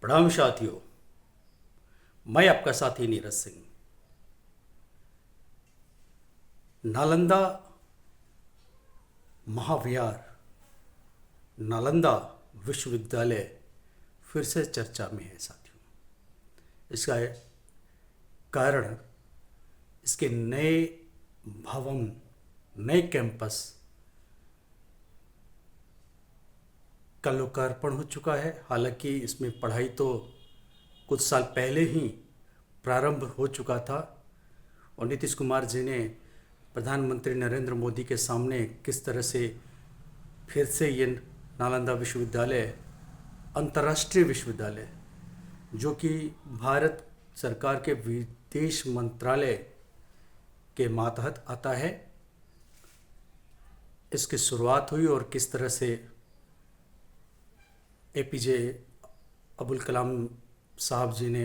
प्रणाम साथियों। मैं आपका साथी नीरज सिंह। नालंदा महाविहार, नालंदा विश्वविद्यालय फिर से चर्चा में है साथियों। इसका कारण इसके नए भवन, नए कैंपस का लोकार्पण हो चुका है। हालांकि इसमें पढ़ाई तो कुछ साल पहले ही प्रारंभ हो चुका था और नीतीश कुमार जी ने प्रधानमंत्री नरेंद्र मोदी के सामने किस तरह से फिर से ये नालंदा विश्वविद्यालय, अंतर्राष्ट्रीय विश्वविद्यालय जो कि भारत सरकार के विदेश मंत्रालय के मातहत आता है, इसकी शुरुआत हुई और किस तरह से एपीजे अब्दुल कलाम साहब जी ने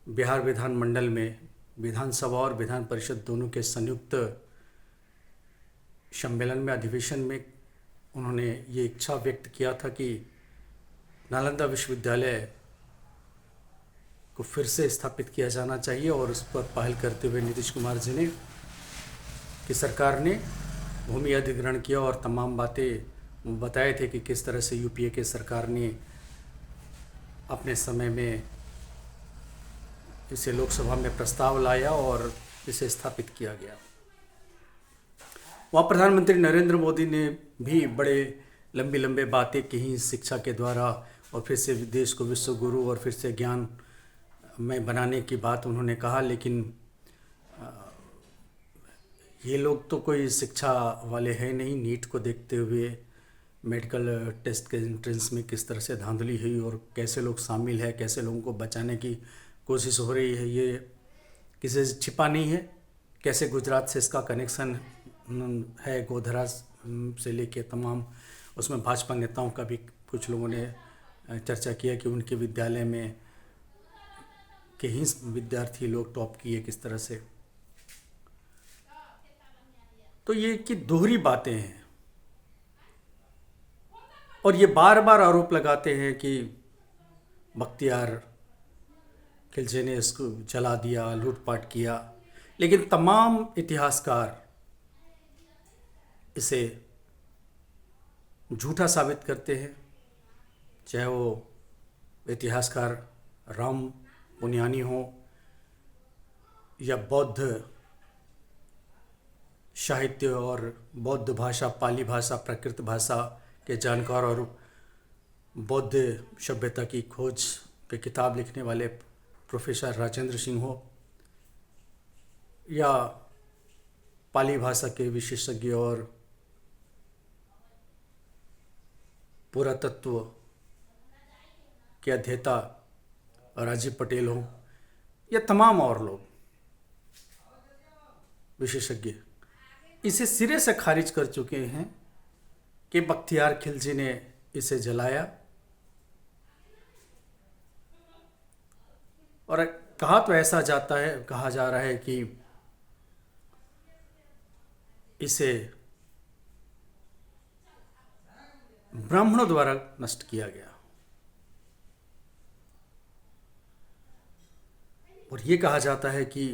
बिहार विधानमंडल में विधानसभा और विधान परिषद दोनों के संयुक्त सम्मेलन में, अधिवेशन में उन्होंने ये इच्छा व्यक्त किया था कि नालंदा विश्वविद्यालय को फिर से स्थापित किया जाना चाहिए। और उस पर पहल करते हुए नीतीश कुमार जी ने कि सरकार ने भूमि अधिग्रहण किया और तमाम बातें बताए थे कि किस तरह से यूपीए के सरकार ने अपने समय में इसे लोकसभा में प्रस्ताव लाया और इसे स्थापित किया गया। वहाँ प्रधानमंत्री नरेंद्र मोदी ने भी बड़े लंबे बातें कही शिक्षा के द्वारा, और फिर से देश को विश्व गुरु और फिर से ज्ञान में बनाने की बात उन्होंने कहा। लेकिन ये लोग तो कोई शिक्षा वाले हैं नहीं। नीट को देखते हुए मेडिकल टेस्ट के एंट्रेंस में किस तरह से धांधली हुई और कैसे लोग शामिल है, कैसे लोगों को बचाने की कोशिश हो रही है, ये किसी से छिपा नहीं है। कैसे गुजरात से इसका कनेक्शन है, गोधरा से लेके तमाम, उसमें भाजपा नेताओं का भी कुछ लोगों ने चर्चा किया कि उनके विद्यालय में के ही विद्यार्थी लोग टॉप किए किस तरह से। तो ये कि दोहरी बातें हैं और ये बार बार आरोप लगाते हैं कि बख्तियार खिलजी ने इसको जला दिया, लूटपाट किया। लेकिन तमाम इतिहासकार इसे झूठा साबित करते हैं, चाहे वो इतिहासकार राम पुनियानी हो या बौद्ध साहित्य और बौद्ध भाषा, पाली भाषा, प्राकृत भाषा के जानकार और बौद्ध सभ्यता की खोज पे किताब लिखने वाले प्रोफेसर राजेंद्र सिंह हो या पाली भाषा के विशेषज्ञ और पुरातत्व के अध्येता राजीव पटेल हो या तमाम और लोग विशेषज्ञ, इसे सिरे से खारिज कर चुके हैं कि बख्तियार खिलजी ने इसे जलाया। और कहा तो ऐसा जाता है, कहा जा रहा है कि इसे ब्राह्मणों द्वारा नष्ट किया गया। और ये कहा जाता है कि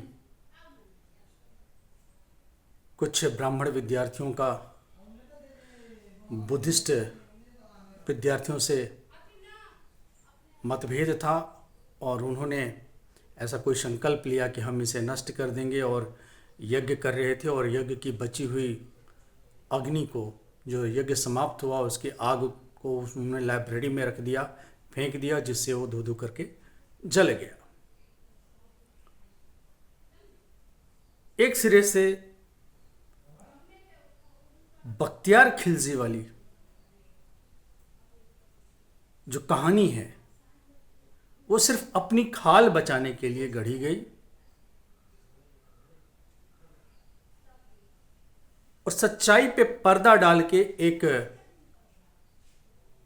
कुछ ब्राह्मण विद्यार्थियों का बुद्धिस्ट विद्यार्थियों से मतभेद था और उन्होंने ऐसा कोई संकल्प लिया कि हम इसे नष्ट कर देंगे, और यज्ञ कर रहे थे और यज्ञ की बची हुई अग्नि को, जो यज्ञ समाप्त हुआ उसकी आग को उन्होंने लाइब्रेरी में रख दिया, फेंक दिया, जिससे वो धू धू करके जल गया। एक सिरे से बख्तियार खिलजी वाली जो कहानी है वो सिर्फ अपनी खाल बचाने के लिए गढ़ी गई और सच्चाई पे पर्दा डाल के एक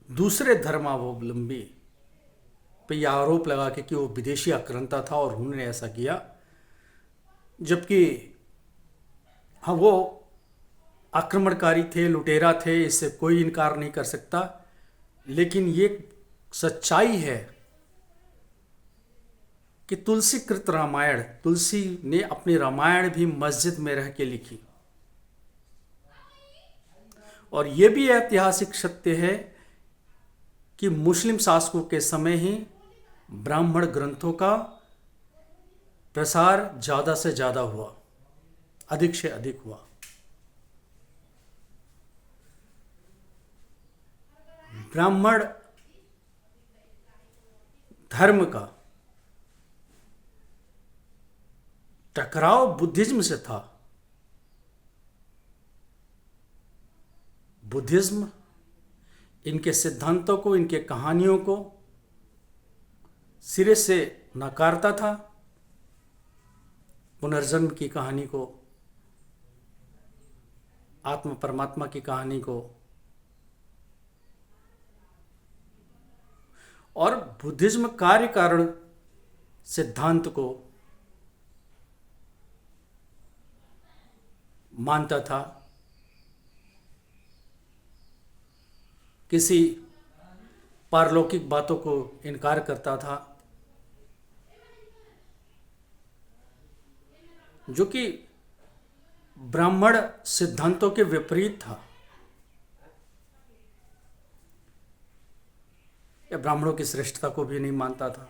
दूसरे धर्मावलंबी पे यह आरोप लगा के कि वो विदेशी आक्रांता था और उन्होंने ऐसा किया, जबकि हाँ वो आक्रमणकारी थे, लुटेरा थे, इससे कोई इनकार नहीं कर सकता। लेकिन ये सच्चाई है कि तुलसी कृत रामायण, तुलसी ने अपनी रामायण भी मस्जिद में रह के लिखी। और यह भी ऐतिहासिक सत्य है कि मुस्लिम शासकों के समय ही ब्राह्मण ग्रंथों का प्रसार ज़्यादा से ज़्यादा हुआ, अधिक से अधिक हुआ। ब्राह्मण धर्म का टकराव बुद्धिज्म से था। बुद्धिज्म इनके सिद्धांतों को, इनके कहानियों को सिरे से नकारता था। पुनर्जन्म की कहानी को, आत्मा परमात्मा की कहानी को, और बुद्धिज्म कार्य कारण सिद्धांत को मानता था। किसी पारलौकिक बातों को इनकार करता था, जो कि ब्राह्मण सिद्धांतों के विपरीत था। या ब्राह्मणों की श्रेष्ठता को भी नहीं मानता था।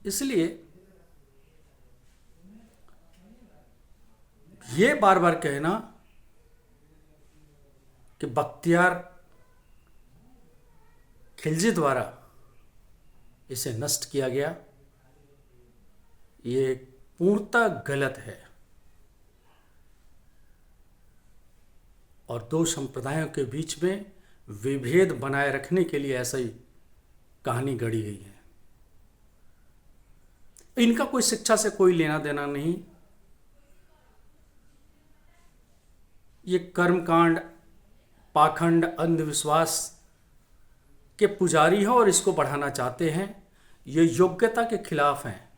इसलिए ये बार बार कहना कि बख्तियार खिलजी द्वारा इसे नष्ट किया गया, ये पूर्णतः गलत है। और दो संप्रदायों के बीच में विभेद बनाए रखने के लिए ऐसा ही कहानी गढ़ी गई है। इनका कोई शिक्षा से कोई लेना देना नहीं। ये कर्मकांड, पाखंड, अंधविश्वास के पुजारी हैं और इसको बढ़ाना चाहते हैं। ये योग्यता के खिलाफ हैं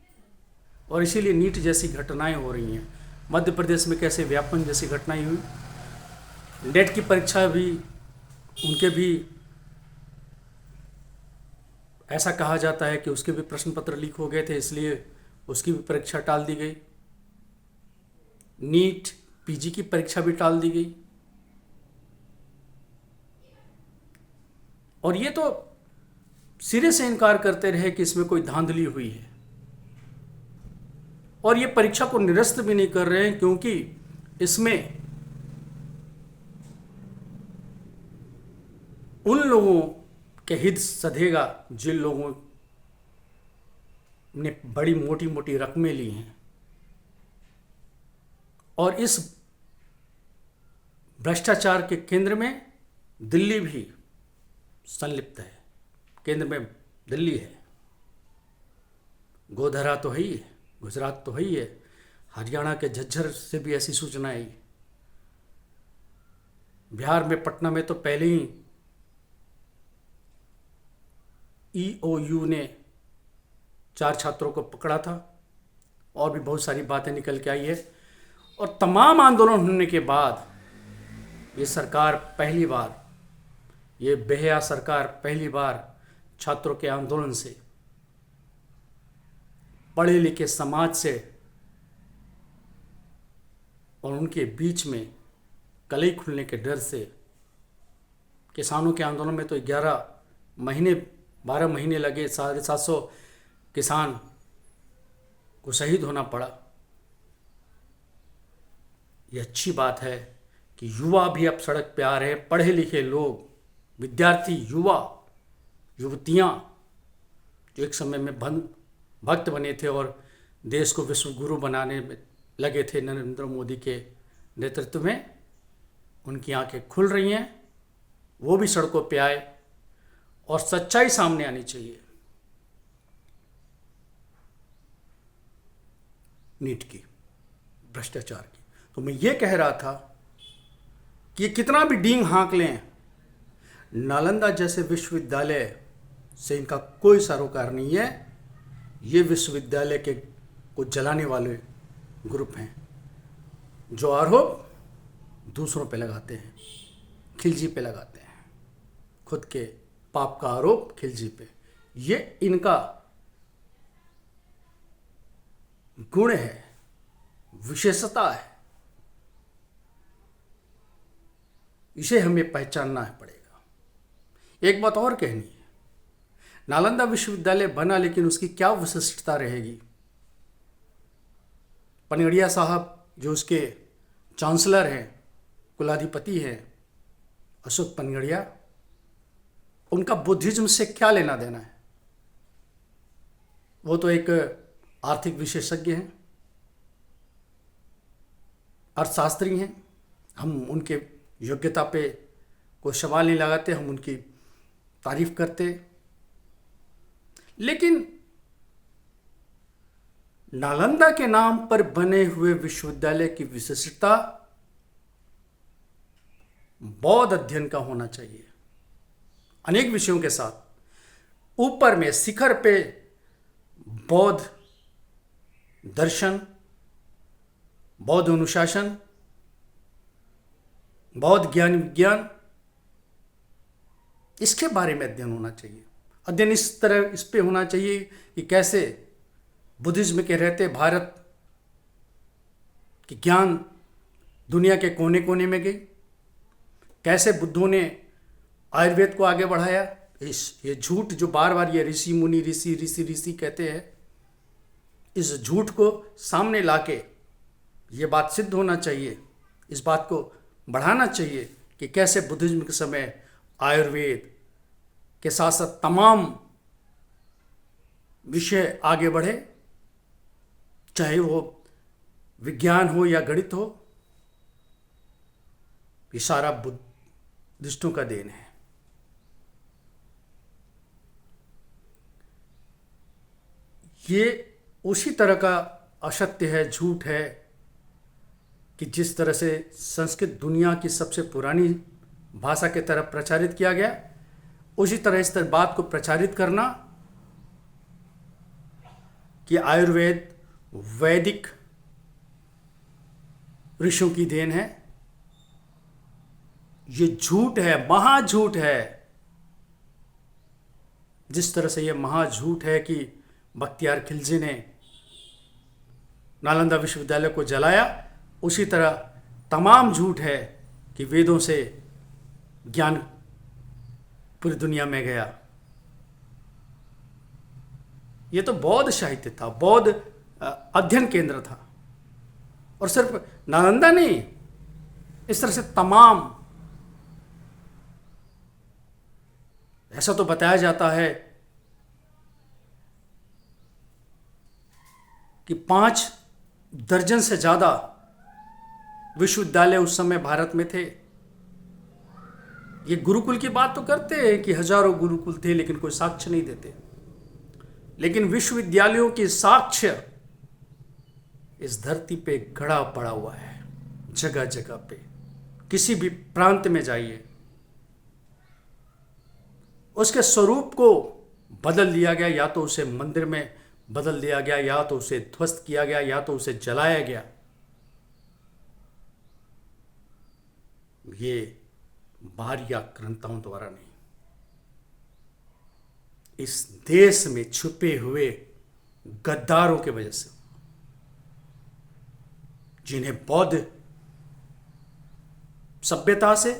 और इसीलिए नीट जैसी घटनाएं हो रही हैं। मध्य प्रदेश में कैसे व्यापमं जैसी घटनाएं हुई, नेट की परीक्षा भी, उनके भी ऐसा कहा जाता है कि उसके भी प्रश्न पत्र लीक हो गए थे, इसलिए उसकी भी परीक्षा टाल दी गई। नीट पीजी की परीक्षा भी टाल दी गई। और ये तो सिरे से इनकार करते रहे कि इसमें कोई धांधली हुई है। और ये परीक्षा को निरस्त भी नहीं कर रहे हैं, क्योंकि इसमें उन लोगों के हित सधेगा जिन लोगों ने बड़ी मोटी मोटी रकमें ली हैं। और इस भ्रष्टाचार के केंद्र में दिल्ली भी संलिप्त है। केंद्र में दिल्ली है, गोधरा तो है ही है, गुजरात तो है ही है, हरियाणा के झज्जर से भी ऐसी सूचना आई। बिहार में पटना में तो पहले ही EOU ने 4 छात्रों को पकड़ा था और भी बहुत सारी बातें निकल के आई है। और तमाम आंदोलन होने के बाद ये सरकार पहली बार, ये बेहया सरकार पहली बार छात्रों के आंदोलन से, पढ़े लिखे समाज से और उनके बीच में कलई खुलने के डर से, किसानों के आंदोलन में तो 12 महीने लगे, 750 किसान को शहीद होना पड़ा। ये अच्छी बात है कि युवा भी अब सड़क पे आ रहे हैं। पढ़े लिखे लोग, विद्यार्थी, युवा, युवतियां जो एक समय में भक्त बने थे और देश को विश्व गुरु बनाने में लगे थे नरेंद्र मोदी के नेतृत्व में, उनकी आंखें खुल रही हैं। वो भी सड़कों पे आए और सच्चाई सामने आनी चाहिए। नीट की, भ्रष्टाचार की। तो मैं ये कह रहा था कि ये कितना भी डींग हाँक लें, नालंदा जैसे विश्वविद्यालय से इनका कोई सरोकार नहीं है। ये विश्वविद्यालय के को जलाने वाले ग्रुप हैं जो आरोप दूसरों पे लगाते हैं, खिलजी पे लगाते हैं। खुद के पाप का आरोप खिलजी पे। ये इनका गुण है, विशेषता है, इसे हमें पहचानना पड़ेगा। एक बात और कहनी है, नालंदा विश्वविद्यालय बना, लेकिन उसकी क्या विशिष्टता रहेगी? पनगड़िया साहब जो उसके चांसलर हैं, कुलाधिपति हैं, अशोक पनगड़िया, उनका बुद्धिज्म से क्या लेना देना है? वो तो एक आर्थिक विशेषज्ञ हैं, अर्थशास्त्री हैं। हम उनके योग्यता पे कोई सवाल नहीं लगाते, हम उनकी तारीफ करते। लेकिन नालंदा के नाम पर बने हुए विश्वविद्यालय की विशिष्टता बौद्ध अध्ययन का होना चाहिए, अनेक विषयों के साथ। ऊपर में शिखर पे बौद्ध दर्शन, बौद्ध अनुशासन, बौद्ध ज्ञान विज्ञान, इसके बारे में अध्ययन होना चाहिए। अध्ययन इस तरह इस पे होना चाहिए कि कैसे बुद्धिज्म के रहते भारत की ज्ञान दुनिया के कोने कोने में गई, कैसे बुद्धों ने आयुर्वेद को आगे बढ़ाया। ये झूठ जो बार बार ये ऋषि मुनि ऋषि ऋषि ऋषि कहते हैं, इस झूठ को सामने लाके ये बात सिद्ध होना चाहिए, इस बात को बढ़ाना चाहिए कि कैसे बुद्धिज्म के समय आयुर्वेद के साथ साथ तमाम विषय आगे बढ़े, चाहे वो विज्ञान हो या गणित हो। ये सारा बुद्धिस्टों का देन है। ये उसी तरह का असत्य है, झूठ है कि जिस तरह से संस्कृत दुनिया की सबसे पुरानी भाषा की तरफ प्रचारित किया गया, उसी तरह इस तरह बात को प्रचारित करना कि आयुर्वेद वैदिक ऋषियों की देन है, ये झूठ है, महाझूठ है। जिस तरह से ये महाझूठ है कि बख्तियार खिलजी ने नालंदा विश्वविद्यालय को जलाया, उसी तरह तमाम झूठ है कि वेदों से ज्ञान पूरी दुनिया में गया। ये तो बौद्ध साहित्य था, बौद्ध अध्ययन केंद्र था। और सिर्फ नालंदा नहीं, इस तरह से तमाम, ऐसा तो बताया जाता है कि 5 दर्जन से ज़्यादा विश्वविद्यालय उस समय भारत में थे। ये गुरुकुल की बात तो करते हैं कि हजारों गुरुकुल थे, लेकिन कोई साक्ष्य नहीं देते। लेकिन विश्वविद्यालयों के साक्ष्य इस धरती पे गड़ा पड़ा हुआ है, जगह जगह पे। किसी भी प्रांत में जाइए, उसके स्वरूप को बदल दिया गया, या तो उसे मंदिर में बदल दिया गया, या तो उसे ध्वस्त किया गया, या तो उसे जलाया गया। ये बाहरी आक्रांताओं द्वारा नहीं, इस देश में छुपे हुए गद्दारों की वजह से, जिन्हें बौद्ध सभ्यता से,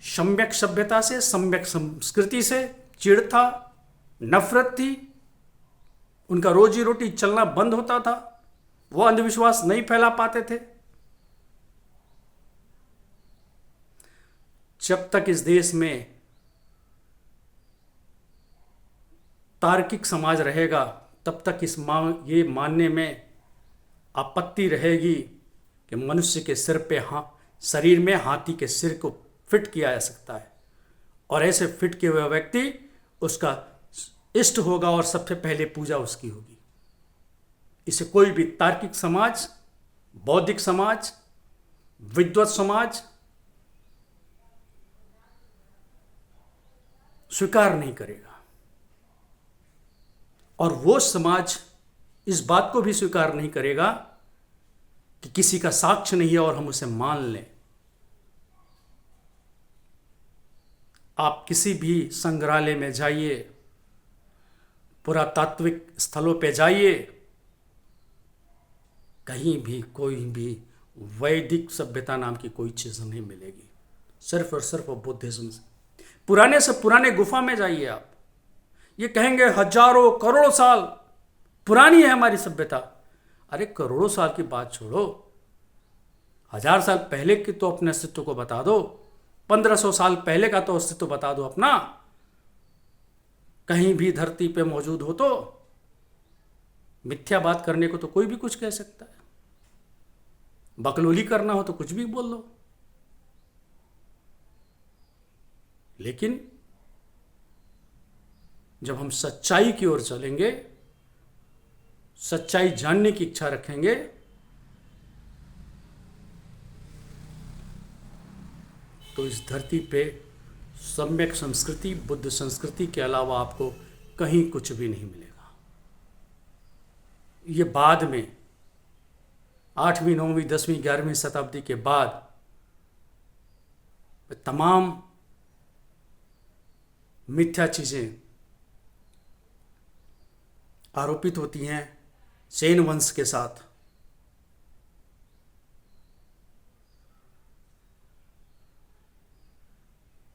सम्यक सभ्यता से, सम्यक संस्कृति से चिढ़ था, नफरत थी। उनका रोजी रोटी चलना बंद होता था, वो अंधविश्वास नहीं फैला पाते थे। जब तक इस देश में तार्किक समाज रहेगा, तब तक ये मानने में आपत्ति रहेगी कि मनुष्य के सिर पे शरीर में हाथी के सिर को फिट किया जा सकता है, और ऐसे फिट किया हुआ व्यक्ति उसका इष्ट होगा और सबसे पहले पूजा उसकी होगी। इसे कोई भी तार्किक समाज, बौद्धिक समाज, विद्वत समाज स्वीकार नहीं करेगा। और वो समाज इस बात को भी स्वीकार नहीं करेगा कि किसी का साक्ष्य नहीं है और हम उसे मान लें। आप किसी भी संग्रहालय में जाइए, पुरातात्विक स्थलों पे जाइए, कहीं भी कोई भी वैदिक सभ्यता नाम की कोई चीज़ नहीं मिलेगी, सिर्फ और सिर्फ बुद्धिज्म से। पुराने से पुराने गुफा में जाइए आप, ये कहेंगे हजारों करोड़ों साल पुरानी है हमारी सभ्यता। अरे करोड़ों साल की बात छोड़ो, 1000 साल पहले की तो अपने अस्तित्व को बता दो, 1500 साल पहले का तो अस्तित्व बता दो अपना, कहीं भी धरती पे मौजूद हो तो। मिथ्या बात करने को तो कोई भी कुछ कह सकता है, बकलोली करना हो तो कुछ भी बोल लो, लेकिन जब हम सच्चाई की ओर चलेंगे, सच्चाई जानने की इच्छा रखेंगे, तो इस धरती पे सम्यक संस्कृति, बुद्ध संस्कृति के अलावा आपको कहीं कुछ भी नहीं मिलेगा। ये बाद में 8वीं 9वीं 10वीं 11वीं शताब्दी के बाद तमाम मिथ्या चीज़ें आरोपित होती हैं सेन वंश के साथ।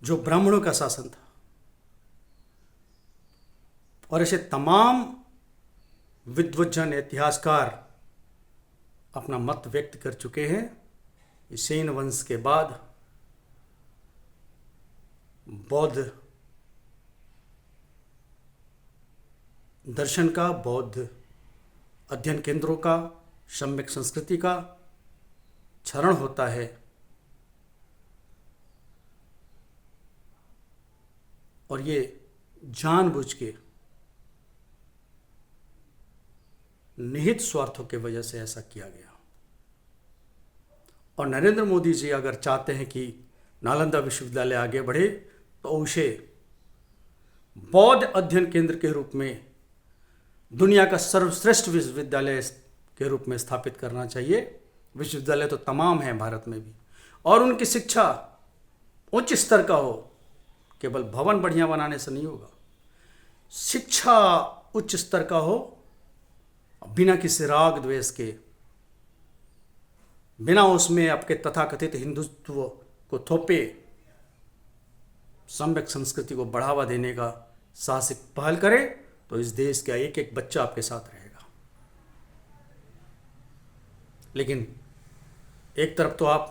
जो ब्राह्मणों का शासन था, और ऐसे तमाम विद्वज्जन इतिहासकार अपना मत व्यक्त कर चुके हैं। सेन वंश के बाद बौद्ध दर्शन का, बौद्ध अध्ययन केंद्रों का, सम्यक संस्कृति का क्षरण होता है, और ये जानबूझ के निहित स्वार्थों के वजह से ऐसा किया गया। और नरेंद्र मोदी जी अगर चाहते हैं कि नालंदा विश्वविद्यालय आगे बढ़े, तो उसे बौद्ध अध्ययन केंद्र के रूप में दुनिया का सर्वश्रेष्ठ विश्वविद्यालय के रूप में स्थापित करना चाहिए। विश्वविद्यालय तो तमाम हैं भारत में भी, और उनकी शिक्षा उच्च स्तर का हो, केवल भवन बढ़िया बनाने से नहीं होगा। शिक्षा उच्च स्तर का हो, बिना किसी राग द्वेष के, बिना उसमें आपके तथाकथित हिंदुत्व को थोपे, सम्यक संस्कृति को बढ़ावा देने का साहसिक पहल करे, तो इस देश का एक एक बच्चा आपके साथ रहेगा। लेकिन एक तरफ तो आप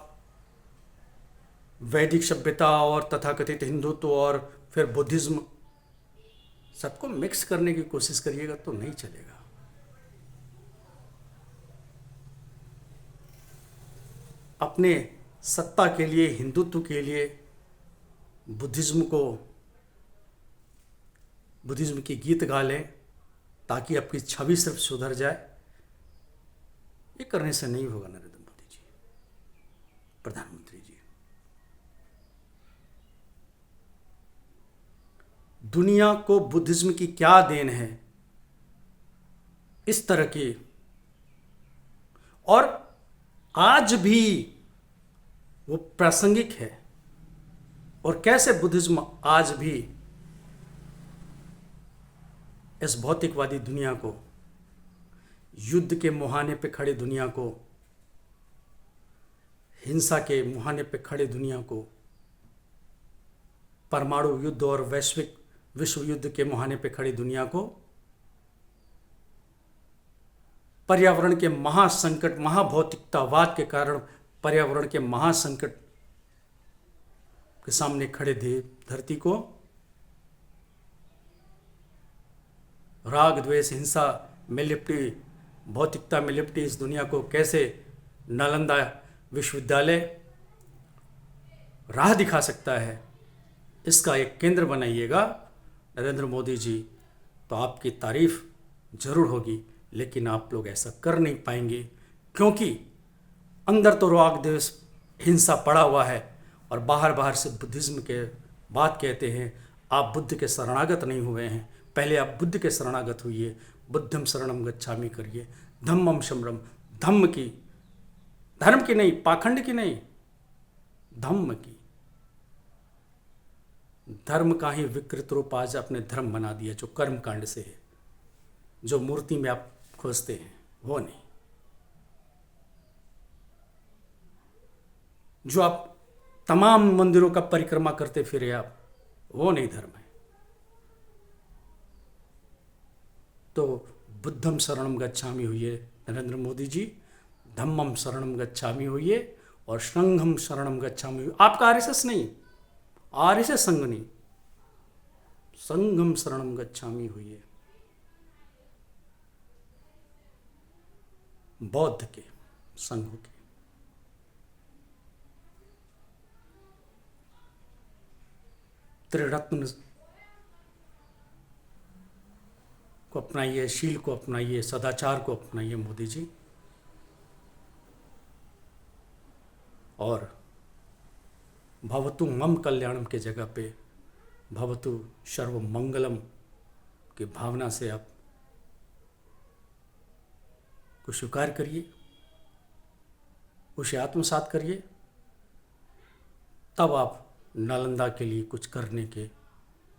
वैदिक सभ्यता और तथाकथित हिंदुत्व और फिर बुद्धिज्म सबको मिक्स करने की कोशिश करिएगा तो नहीं चलेगा। अपने सत्ता के लिए, हिंदुत्व के लिए बुद्धिज्म की गीत गा लें ताकि आपकी छवि सिर्फ सुधर जाए, ये करने से नहीं होगा। नरेंद्र मोदी जी, प्रधानमंत्री जी, दुनिया को बुद्धिज्म की क्या देन है इस तरह की, और आज भी वो प्रासंगिक है, और कैसे बुद्धिज्म आज भी इस भौतिकवादी दुनिया को, युद्ध के मुहाने पे खड़े दुनिया को, हिंसा के मुहाने पे खड़े दुनिया को, परमाणु युद्ध और वैश्विक विश्व युद्ध के मुहाने पे खड़ी दुनिया को, पर्यावरण के महासंकट, महाभौतिकतावाद के कारण पर्यावरण के महासंकट के सामने खड़े धरती को राग द्वेष हिंसा में लिपटी, भौतिकता में लिपटी इस दुनिया को कैसे नालंदा विश्वविद्यालय राह दिखा सकता है, इसका एक केंद्र बनाइएगा नरेंद्र मोदी जी, तो आपकी तारीफ जरूर होगी। लेकिन आप लोग ऐसा कर नहीं पाएंगे, क्योंकि अंदर तो राग द्वेष हिंसा पड़ा हुआ है, और बाहर से बुद्धिज्म के बात कहते हैं। आप बुद्ध के शरणागत नहीं हुए हैं, पहले आप बुद्ध के शरणागत हुइए, बुद्धम शरणम गच्छामि करिए, धम्मम शमरम, धम्म की, धर्म की नहीं, पाखंड की नहीं, धम्म की, धर्म का ही विकृत रूप आज अपने धर्म बना दिया, जो कर्म कांड से है, जो मूर्ति में आप खोजते हैं वो नहीं, जो आप तमाम मंदिरों का परिक्रमा करते फिरे आप, वो नहीं धर्म है। तो बुद्धम शरणम गच्छामि होइए नरेंद्र मोदी जी, धम्मम शरणम गच्छामि होइए और संघम शरणम गच्छामि होइए। आपका आरएसएस नहीं, आरएसएस संघ नहीं, संघम शरणम गच्छामि होइए, बौद्ध के संघों के। त्रिरत्न को अपनाइए, शील को अपनाइए, सदाचार को अपनाइए मोदी जी, और भवतु मम कल्याणम के जगह पे भवतु सर्व मंगलम की भावना से आप को स्वीकार करिए, उसे आत्मसात करिए, तब आप नालंदा के लिए कुछ करने के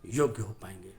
योग्य हो पाएंगे।